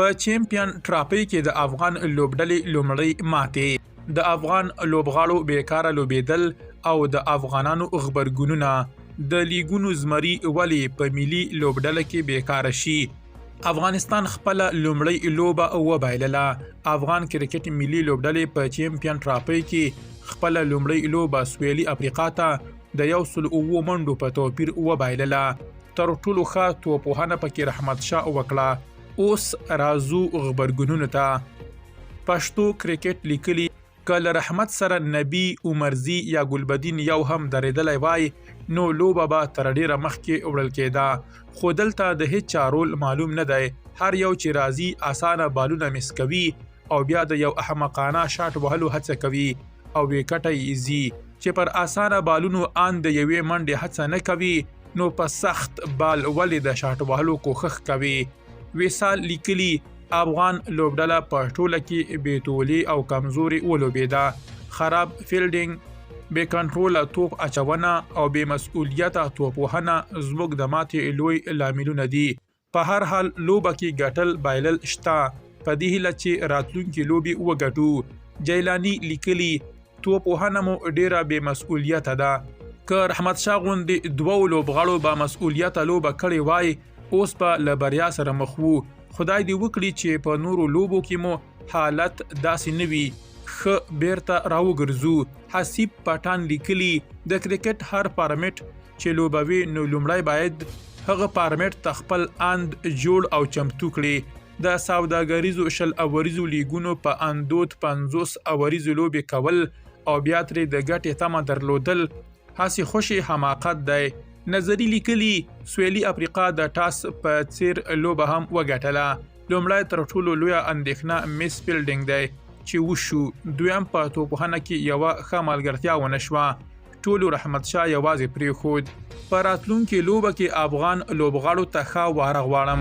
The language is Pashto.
په چیمپیون ټرافي کې د افغان لوبډلې لومړی ماتې، د افغان لوبغاړو بیکاره لوبېدل او د افغانانو غبرګونونه د لیګونو زمري ولې په ملي لوبډله کې بیکاره شي. افغانستان خپل لومړی لوبه وبایلله. افغان کرکټ ملي لوبډلې په چیمپیون ټرافي کې خپل لومړی لوبه سویلي افریقا ته د 109 منډو په توپیر وبایلله. تر ټولو ښه توپوهنه پکې رحمت شاه وکړه. اوس راځو غبرګونونو ته. پښتو کرکټ لیکلي که له رحمت سره نبی، عمرزي یا ګلبدین یو هم درېدلی وای نو لوبه به تر ډیره مخکې وړل کېده، خو دلته د هیڅ چا رول معلوم نه دی. هر یو چې راځي اسانه بالونه مس کوي او بیا د یو احمقانه شاټ وهلو هڅه کوي او وکټه یې ځي. چې پر اسانه بالونو ان د یوې منډې هڅه نه کوي نو په سخت بال ولې د شاټ وهلو کوښښ کوي. وصال لیکلي افغان لوبډله په ټوله کې بېتولي او کمزوري ولوبېده. خراب فیلډینګ، بې کنټروله توپ اچونه او بې مسؤلیته توپوهنه زموږ د ماتې لوی لاملونه دي. په هر حال لوبه کې ګټل بایلل شته، په دې هیله چې راتلونکي لوبې وګټو. جیلاني لیکلي توپوهنه مو ډیره بې مسؤلیته ده. که رحمت شاه غوندې دوو لوبغاړو به مسؤلیته لوبه کړې وای اوس به له بریا سره مخ وو. خدای دې وکړي چې په نورو لوبو کې مو حالت داسې نه وي. ښه بیرته راوګرځو. حسیب پټان لیکلي د کرکټ هر فارمیټ چې لوبوي نو لومړی باید هغه فارمیټ ته خپل اند جوړ او چمتو کړي. د سوداګریزو 20 اوریزو لیګونو په اندود 50 اوریزو لوبې کول او بیا ترې د ګټې تمه درلودل هسې خوشي حماقت دی. نظری لیکلي سویلي افریقا د ټاس په څیر لوبه هم وګټله. لومړی تر ټولو لویه اندېښنه میس فیلډینګ دی چې وشو. دویم په توپوهنه کې یوه ښه ملګرتیا ونه شوه. ټولو رحمت شاه یوازې پرېښود. په راتلونکې لوبه کې افغان لوبغاړو ته ښه واره غواړم.